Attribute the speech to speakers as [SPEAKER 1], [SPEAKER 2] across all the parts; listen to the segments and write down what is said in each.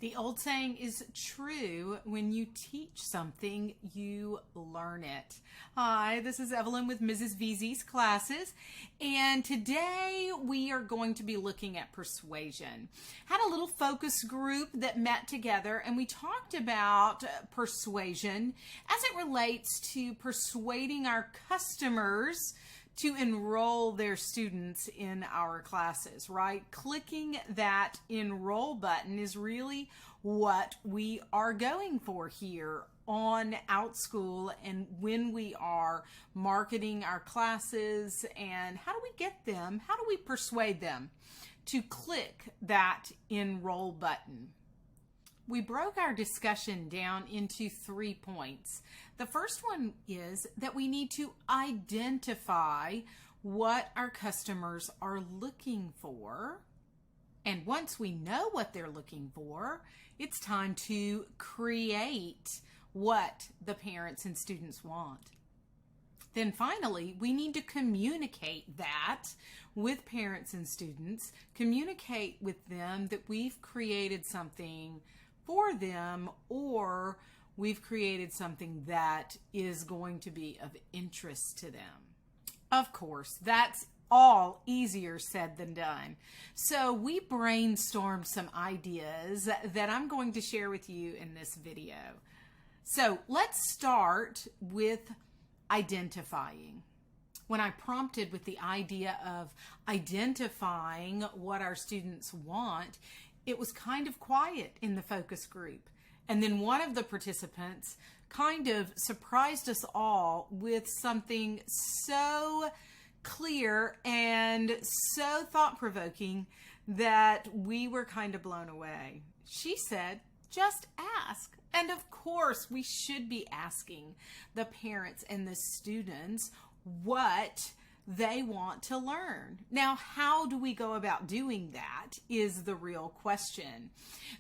[SPEAKER 1] The old saying is true: when you teach something, you learn it. Hi, this is Evelyn with Mrs. VZ's classes, and today we are going to be looking at persuasion. Had a little focus group that met together, and we talked about persuasion as it relates to persuading our customers to enroll their students in our classes, right? Clicking that enroll button is really what we are going for here on Outschool, and when we are marketing our classes, and how do we get them, how do we persuade them to click that enroll button? We broke our discussion down into 3 points. The first one is that we need to identify what our customers are looking for. And once we know what they're looking for, it's time to create what the parents and students want. Then finally, we need to communicate that with parents and students, communicate with them that we've created something for them, or we've created something that is going to be of interest to them. Of course, that's all easier said than done. So we brainstormed some ideas that I'm going to share with you in this video. So let's start with identifying. When I prompted with the idea of identifying what our students want, it was kind of quiet in the focus group. And then one of the participants kind of surprised us all with something so clear and so thought-provoking that we were kind of blown away. She said, "Just ask." And of course, we should be asking the parents and the students what they want to learn. Now, how do we go about doing that is the real question.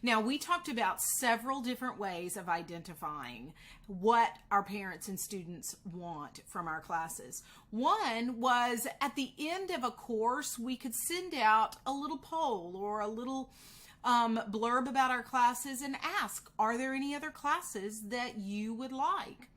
[SPEAKER 1] Now, we talked about several different ways of identifying what our parents and students want from our classes. One was at the end of a course, we could send out a little poll or a little blurb about our classes and ask, are there any other classes that you would like?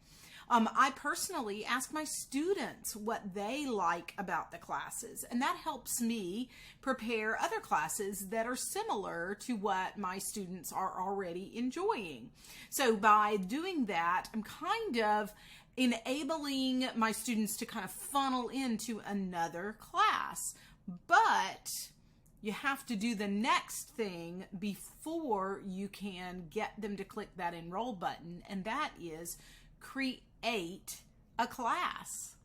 [SPEAKER 1] I personally ask my students what they like about the classes, and that helps me prepare other classes that are similar to what my students are already enjoying. So by doing that, I'm kind of enabling my students to kind of funnel into another class. But you have to do the next thing before you can get them to click that enroll button, and that is create a class.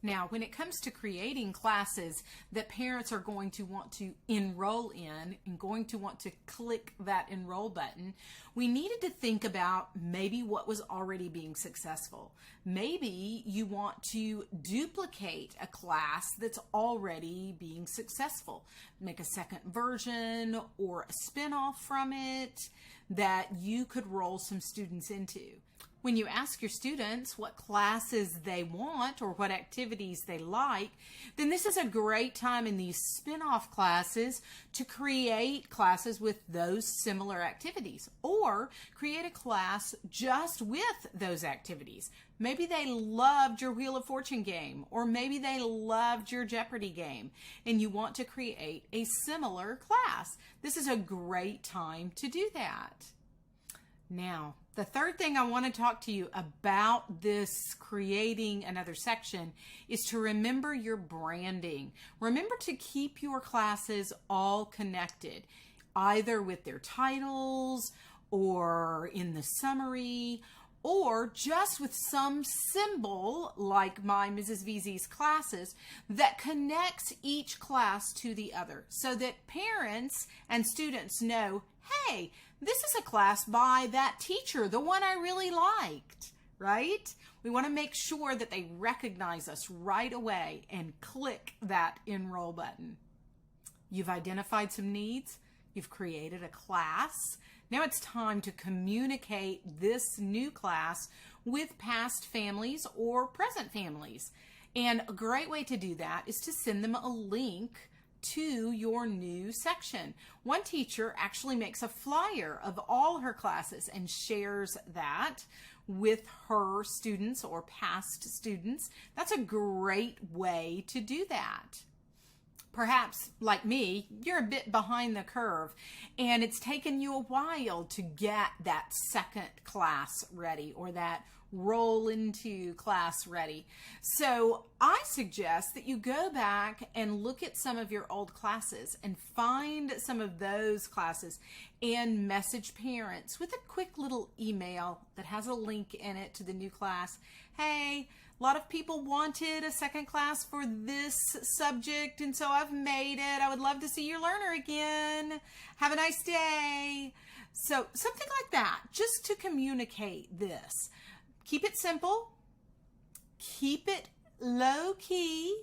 [SPEAKER 1] Now, when it comes to creating classes that parents are going to want to enroll in and going to want to click that enroll button, we needed to think about maybe what was already being successful. Maybe you want to duplicate a class that's already being successful. Make a second version or a spin-off from it that you could roll some students into. When you ask your students what classes they want or what activities they like, then this is a great time in these spin-off classes to create classes with those similar activities, or create a class just with those activities. Maybe they loved your Wheel of Fortune game, or maybe they loved your Jeopardy game, and you want to create a similar class. This is a great time to do that. Now, the third thing I want to talk to you about this creating another section is to remember your branding. Remember to keep your classes all connected, either with their titles or in the summary, or just with some symbol like my Mrs. VZ's classes that connects each class to the other, so that parents and students know, hey, this is a class by that teacher, the one I really liked, right? We want to make sure that they recognize us right away and click that enroll button. You've identified some needs. You've created a class. Now it's time to communicate this new class with past families or present families. And a great way to do that is to send them a link to your new section. One teacher actually makes a flyer of all her classes and shares that with her students or past students. That's a great way to do that. Perhaps, like me, you're a bit behind the curve and it's taken you a while to get that second class ready or that roll into class ready. So I suggest that you go back and look at some of your old classes and find some of those classes and message parents with a quick little email that has a link in it to the new class. Hey, a lot of people wanted a second class for this subject, and so I've made it. I would love to see your learner again. Have a nice day. So something like that, just to communicate this. Keep it simple. Keep it low key.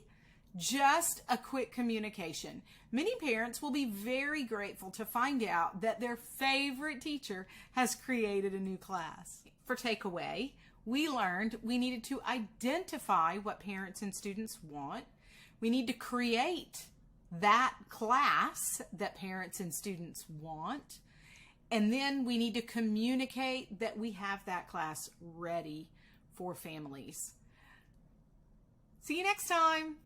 [SPEAKER 1] Just a quick communication. Many parents will be very grateful to find out that their favorite teacher has created a new class. For takeaway, we learned we needed to identify what parents and students want. We need to create that class that parents and students want. And then we need to communicate that we have that class ready for families. See you next time.